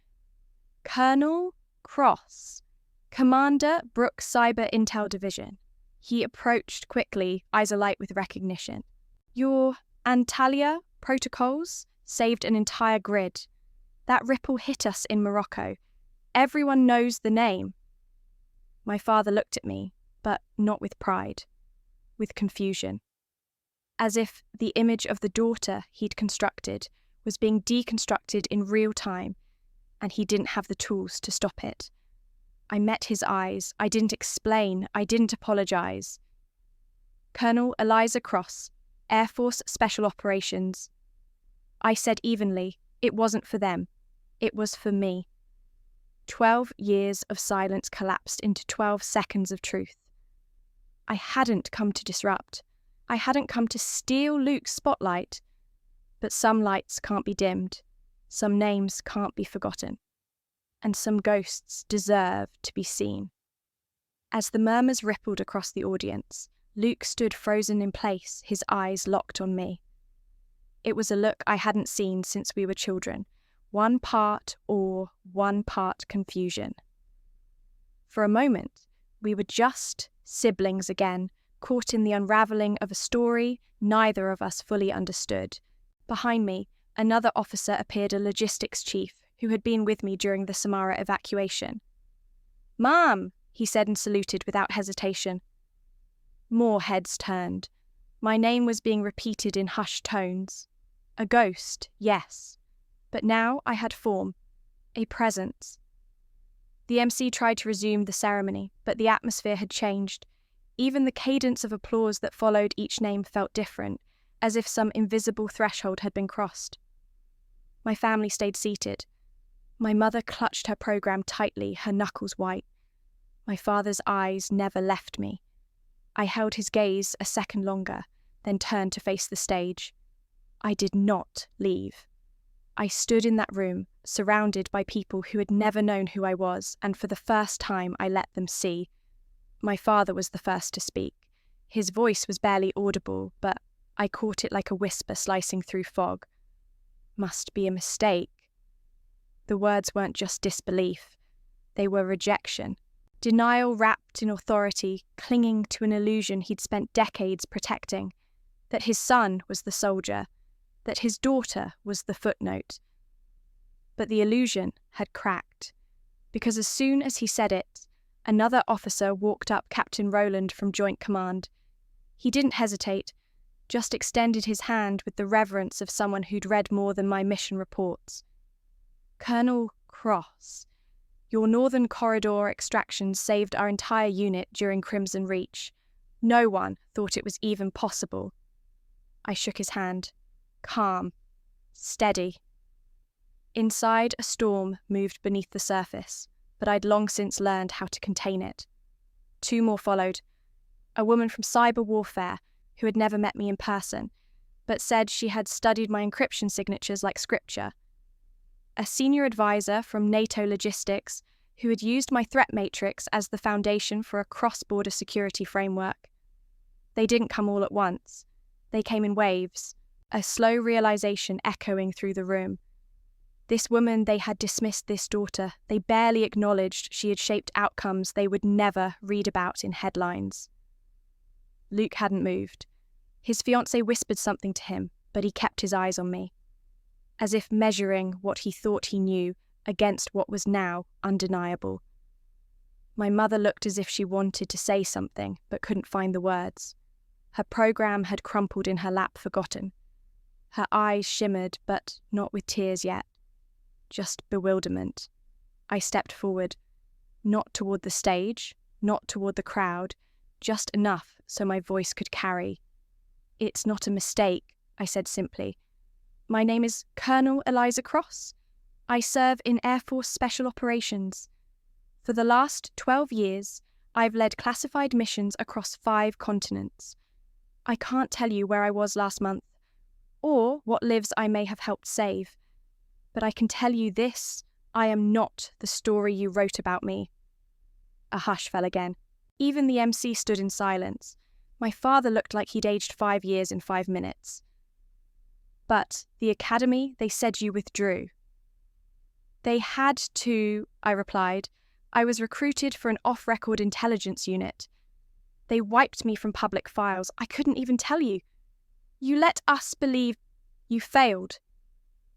Colonel Cross, Commander Brooke Cyber Intel Division. He approached quickly, eyes alight with recognition. Your Antalya protocols saved an entire grid. That ripple hit us in Morocco. Everyone knows the name. My father looked at me, but not with pride, with confusion. As if the image of the daughter he'd constructed was being deconstructed in real time, and he didn't have the tools to stop it. I met his eyes. I didn't explain. I didn't apologize. Colonel Eliza Cross, Air Force Special Operations. I said evenly, it wasn't for them. It was for me. 12 years of silence collapsed into 12 seconds of truth. I hadn't come to disrupt. I hadn't come to steal Luke's spotlight. But some lights can't be dimmed. Some names can't be forgotten. And some ghosts deserve to be seen. As the murmurs rippled across the audience, Luke stood frozen in place, his eyes locked on me. It was a look I hadn't seen since we were children. One part awe, one part confusion. For a moment, we were just siblings again, caught in the unravelling of a story neither of us fully understood. Behind me, another officer appeared, a logistics chief who had been with me during the Samara evacuation. "Mom," he said and saluted without hesitation. More heads turned. My name was being repeated in hushed tones. A ghost, yes. But now I had form, a presence. The MC tried to resume the ceremony, but the atmosphere had changed. Even the cadence of applause that followed each name felt different, as if some invisible threshold had been crossed. My family stayed seated. My mother clutched her program tightly, her knuckles white. My father's eyes never left me. I held his gaze a second longer, then turned to face the stage. I did not leave. I stood in that room, surrounded by people who had never known who I was, and for the first time I let them see. My father was the first to speak. His voice was barely audible, but I caught it like a whisper slicing through fog. Must be a mistake. The words weren't just disbelief. They were rejection. Denial wrapped in authority, clinging to an illusion he'd spent decades protecting. That his son was the soldier. That his daughter was the footnote. But the illusion had cracked, because as soon as he said it, another officer walked up Captain Rowland from Joint Command. He didn't hesitate, just extended his hand with the reverence of someone who'd read more than my mission reports. Colonel Cross, your Northern Corridor extractions saved our entire unit during Crimson Reach. No one thought it was even possible. I shook his hand. Calm. Steady. Inside, a storm moved beneath the surface, but I'd long since learned how to contain it. 2 more followed. A woman from cyber warfare who had never met me in person, but said she had studied my encryption signatures like scripture. A senior advisor from NATO Logistics who had used my threat matrix as the foundation for a cross-border security framework. They didn't come all at once. They came in waves, a slow realization echoing through the room. This woman, they had dismissed this daughter. They barely acknowledged she had shaped outcomes they would never read about in headlines. Luke hadn't moved. His fiancée whispered something to him, but he kept his eyes on me, as if measuring what he thought he knew against what was now undeniable. My mother looked as if she wanted to say something, but couldn't find the words. Her program had crumpled in her lap, forgotten. Her eyes shimmered, but not with tears yet. Just bewilderment. I stepped forward, not toward the stage, not toward the crowd, just enough so my voice could carry. It's not a mistake, I said simply. My name is Colonel Eliza Cross. I serve in Air Force Special Operations. For the last 12 years, I've led classified missions across 5 continents. I can't tell you where I was last month, or what lives I may have helped save. But I can tell you this, I am not the story you wrote about me. A hush fell again. Even the MC stood in silence. My father looked like he'd aged 5 years in 5 minutes. But the academy, they said you withdrew. They had to, I replied. I was recruited for an off-record intelligence unit. They wiped me from public files. I couldn't even tell you. You let us believe you failed.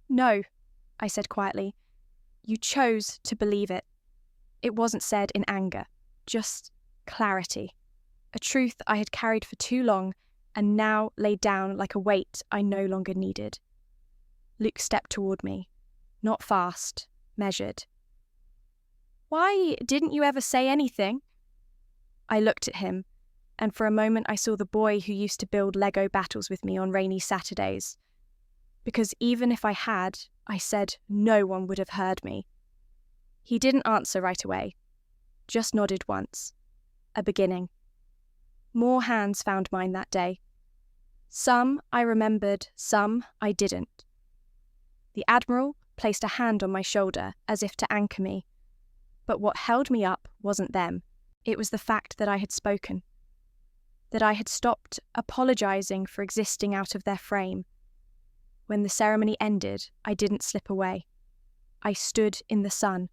No, I said quietly. You chose to believe it. It wasn't said in anger, just clarity. A truth I had carried for too long and now laid down like a weight I no longer needed. Luke stepped toward me. Not fast, measured. Why didn't you ever say anything? I looked at him, and for a moment I saw the boy who used to build Lego battles with me on rainy Saturdays. Because even if I had, I said no one would have heard me. He didn't answer right away, just nodded once. A beginning. More hands found mine that day. Some I remembered, some I didn't. The Admiral placed a hand on my shoulder as if to anchor me. But what held me up wasn't them. It was the fact that I had spoken. That I had stopped apologizing for existing out of their frame. When the ceremony ended, I didn't slip away. I stood in the sun.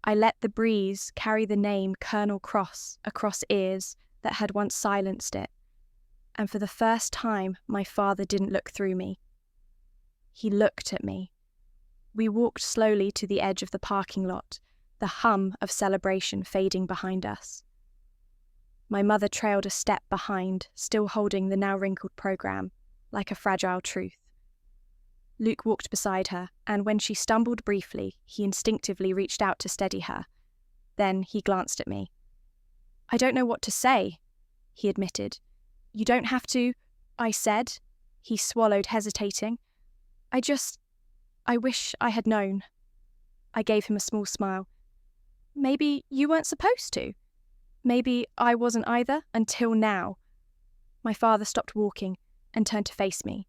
I let the breeze carry the name Colonel Cross across ears that had once silenced it. And for the first time, my father didn't look through me. He looked at me. We walked slowly to the edge of the parking lot, the hum of celebration fading behind us. My mother trailed a step behind, still holding the now wrinkled programme, like a fragile truth. Luke walked beside her, and when she stumbled briefly, he instinctively reached out to steady her. Then he glanced at me. "I don't know what to say," he admitted. "You don't have to," I said. He swallowed, hesitating. I wish I had known." I gave him a small smile. "Maybe you weren't supposed to. Maybe I wasn't either, until now." My father stopped walking and turned to face me,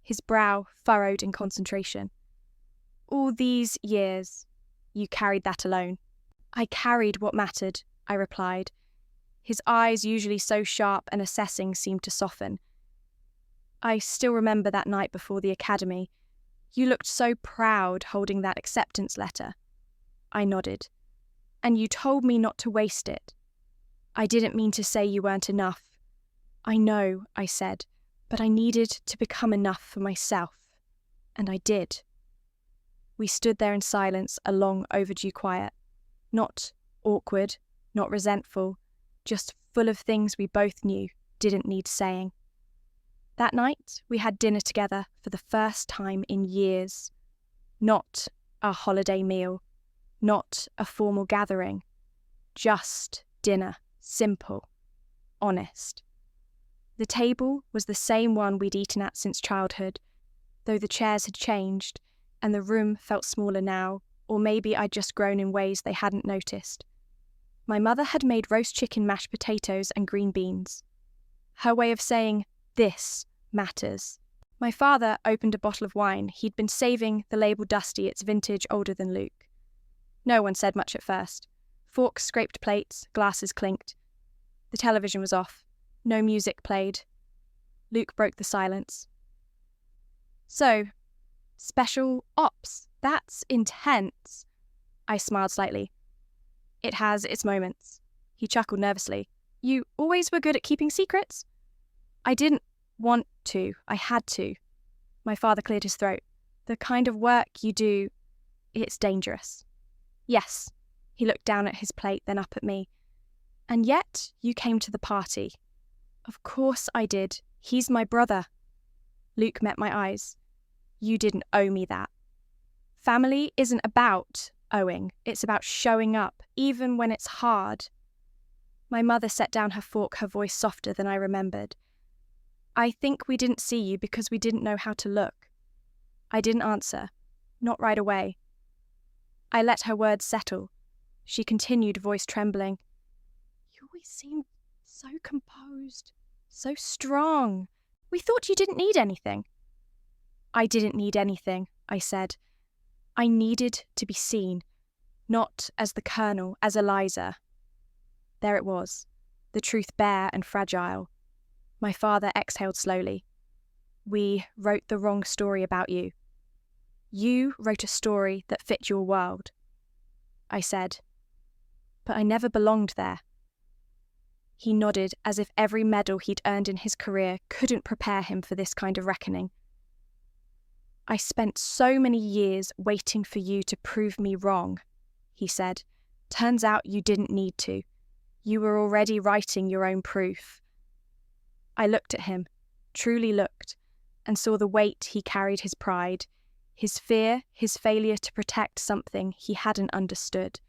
his brow furrowed in concentration. "All these years, you carried that alone." "I carried what mattered," I replied. His eyes, usually so sharp and assessing, seemed to soften. "I still remember that night before the academy. You looked so proud holding that acceptance letter." I nodded. "And you told me not to waste it. I didn't mean to say you weren't enough." "I know," I said, "but I needed to become enough for myself. And I did." We stood there in silence, a long overdue quiet. Not awkward, not resentful, just full of things we both knew didn't need saying. That night, we had dinner together for the first time in years. Not a holiday meal, not a formal gathering, just dinner, simple, honest. The table was the same one we'd eaten at since childhood, though the chairs had changed and the room felt smaller now, or maybe I'd just grown in ways they hadn't noticed. My mother had made roast chicken, mashed potatoes, and green beans. Her way of saying, "This matters." My father opened a bottle of wine. He'd been saving the label dusty, its vintage older than Luke. No one said much at first. Forks scraped plates, glasses clinked. The television was off. No music played. Luke broke the silence. "So, special ops, that's intense." I smiled slightly. "It has its moments." He chuckled nervously. "You always were good at keeping secrets?" "I didn't want to. I had to." My father cleared his throat. "The kind of work you do, it's dangerous." "Yes." He looked down at his plate, then up at me. "And yet you came to the party." "Of course I did. He's my brother." Luke met my eyes. "You didn't owe me that." Family isn't about owing. It's about showing up, even when it's hard. My mother set down her fork, her voice softer than I remembered. "I think we didn't see you because we didn't know how to look." I didn't answer. Not right away. I let her words settle. She continued, voice trembling. "You always seemed so composed, so strong. We thought you didn't need anything." "I didn't need anything," I said. I needed to be seen, not as the Colonel, as Eliza. There it was, the truth bare and fragile. My father exhaled slowly. "We wrote the wrong story about you. You wrote a story that fit your world." I said, "But I never belonged there." He nodded, as if every medal he'd earned in his career couldn't prepare him for this kind of reckoning. "I spent so many years waiting for you to prove me wrong," he said. "Turns out you didn't need to. You were already writing your own proof." I looked at him, truly looked, and saw the weight he carried, his pride, his fear, his failure to protect something he hadn't understood.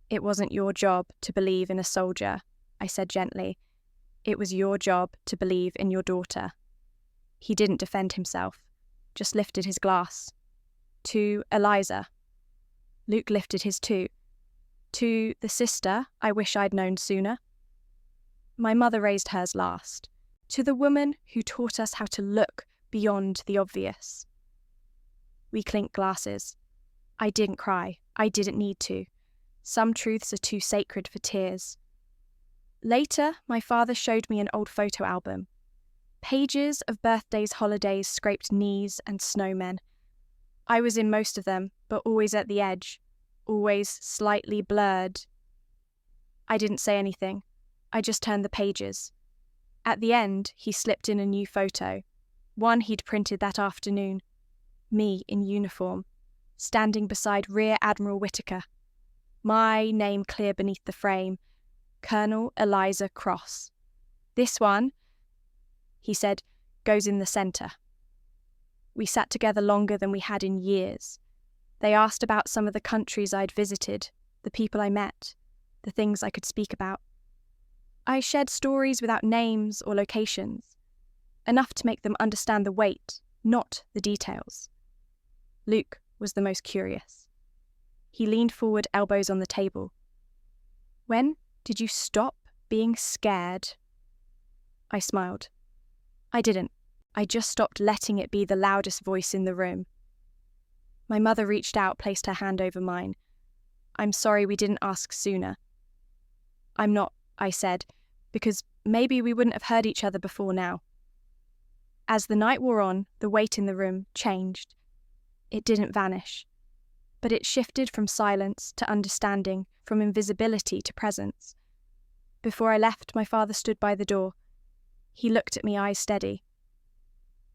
"It wasn't your job to believe in a soldier," I said gently. "It was your job to believe in your daughter." He didn't defend himself, just lifted his glass. "To Eliza." Luke lifted his too. "To the sister I wish I'd known sooner." My mother raised hers last. "To the woman who taught us how to look beyond the obvious." We clinked glasses. I didn't cry. I didn't need to. Some truths are too sacred for tears. Later, my father showed me an old photo album. Pages of birthdays, holidays, scraped knees, and snowmen. I was in most of them, but always at the edge, always slightly blurred. I didn't say anything. I just turned the pages. At the end, he slipped in a new photo, one he'd printed that afternoon. Me in uniform, standing beside Rear Admiral Whitaker. my name clear beneath the frame, Colonel Eliza Cross. This one, he said, goes in the centre. We sat together longer than we had in years. They asked about some of the countries I'd visited, the people I met, the things I could speak about. I shared stories without names or locations, enough to make them understand the weight, not the details. Luke was the most curious. He leaned forward, elbows on the table. When did you stop being scared? I smiled. I didn't. I just stopped letting it be the loudest voice in the room. My mother reached out, placed her hand over mine. I'm sorry we didn't ask sooner. I'm not, I said, because maybe we wouldn't have heard each other before now. As the night wore on, the weight in the room changed. It didn't vanish, but it shifted from silence to understanding, from invisibility to presence. Before I left, my father stood by the door. He looked at me, eyes steady.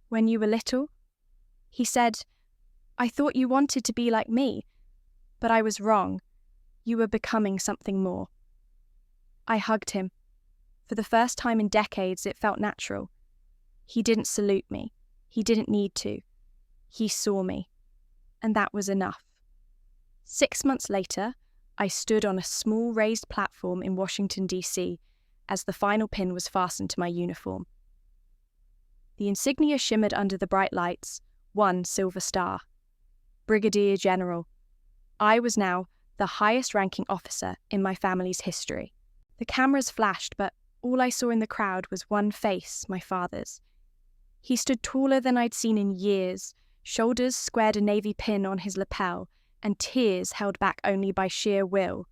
When you were little, he said, I thought you wanted to be like me, but I was wrong. You were becoming something more. I hugged him. For the first time in decades, it felt natural. He didn't salute me. He didn't need to. He saw me. And that was enough. 6 months later, I stood on a small raised platform in Washington, D.C., as the final pin was fastened to my uniform. The insignia shimmered under the bright lights, one silver star. Brigadier General. I was now the highest-ranking officer in my family's history. The cameras flashed, but all I saw in the crowd was one face, my father's. He stood taller than I'd seen in years, shoulders squared a navy pin on his lapel, and tears held back only by sheer will.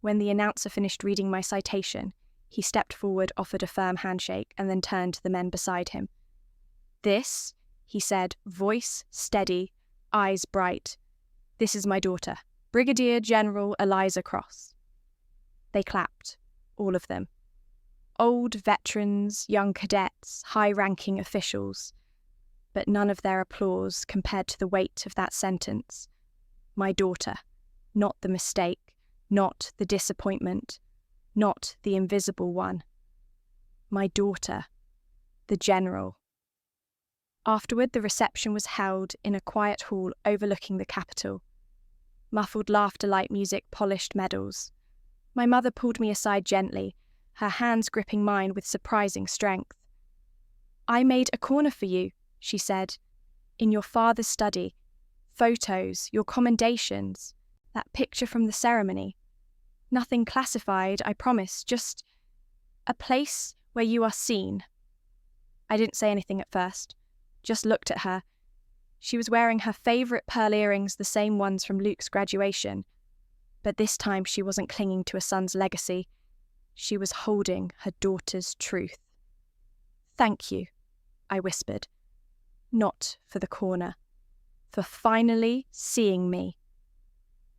When the announcer finished reading my citation, he stepped forward, offered a firm handshake, and then turned to the men beside him. This, he said, voice steady, eyes bright. This is my daughter, Brigadier General Eliza Cross. They clapped, all of them. Old veterans, young cadets, high-ranking officials. But none of their applause compared to the weight of that sentence. My daughter, not the mistake, not the disappointment, not the invisible one. My daughter, the general. Afterward, the reception was held in a quiet hall overlooking the Capitol. Muffled laughter, light music, polished medals. My mother pulled me aside gently, her hands gripping mine with surprising strength. I made a corner for you, she said, in your father's study. Photos, your commendations, that picture from the ceremony. Nothing classified, I promise, just a place where you are seen. I didn't say anything at first, just looked at her. She was wearing her favourite pearl earrings, the same ones from Luke's graduation. But this time she wasn't clinging to a son's legacy. She was holding her daughter's truth. Thank you, I whispered. Not for the corner. For finally seeing me.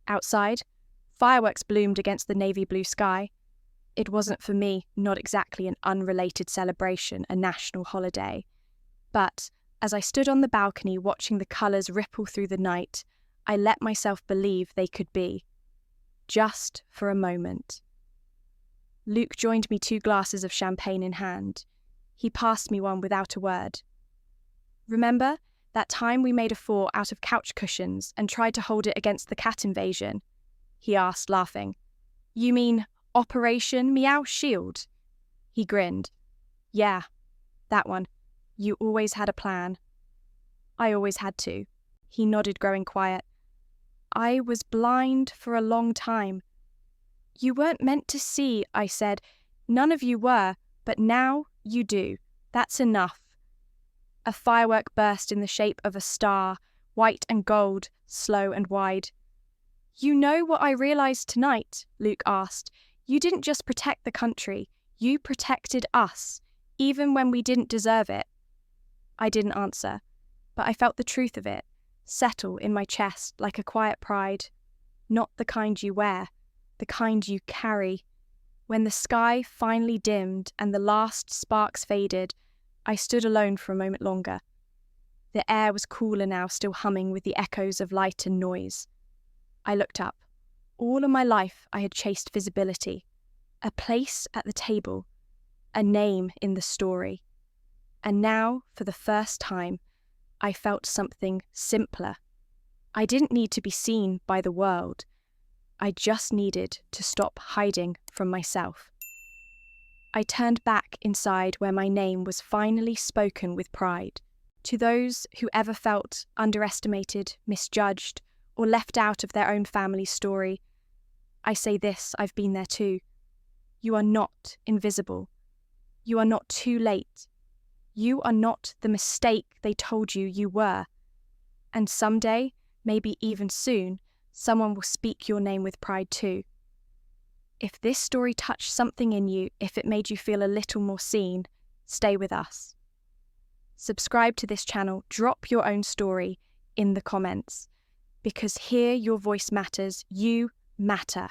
Outside, fireworks bloomed against the navy blue sky. It wasn't for me, not exactly an unrelated celebration, a national holiday. But as I stood on the balcony watching the colours ripple through the night, I let myself believe they could be. Just for a moment. Luke joined me, 2 glasses of champagne in hand. He passed me one without a word. Remember that time we made a fort out of couch cushions and tried to hold it against the cat invasion? He asked, laughing. You mean Operation Meow Shield? He grinned. Yeah, that one. You always had a plan. I always had to. He nodded, growing quiet. I was blind for a long time. You weren't meant to see, I said. None of you were, but now you do. That's enough. A firework burst in the shape of a star, white and gold, slow and wide. You know what I realized tonight? Luke asked. You didn't just protect the country, you protected us, even when we didn't deserve it. I didn't answer, but I felt the truth of it, settle in my chest like a quiet pride. Not the kind you wear, the kind you carry. When the sky finally dimmed and the last sparks faded, I stood alone for a moment longer. The air was cooler now, still humming with the echoes of light and noise. I looked up. All of my life I had chased visibility, a place at the table, a name in the story. And now, for the first time, I felt something simpler. I didn't need to be seen by the world. I just needed to stop hiding from myself. I turned back inside where my name was finally spoken with pride. To those who ever felt underestimated, misjudged, or left out of their own family's story, I say this, I've been there too. You are not invisible. You are not too late. You are not the mistake they told you you were. And someday, maybe even soon, someone will speak your name with pride too. If this story touched something in you, if it made you feel a little more seen, stay with us. Subscribe to this channel, drop your own story in the comments, because here your voice matters, you matter.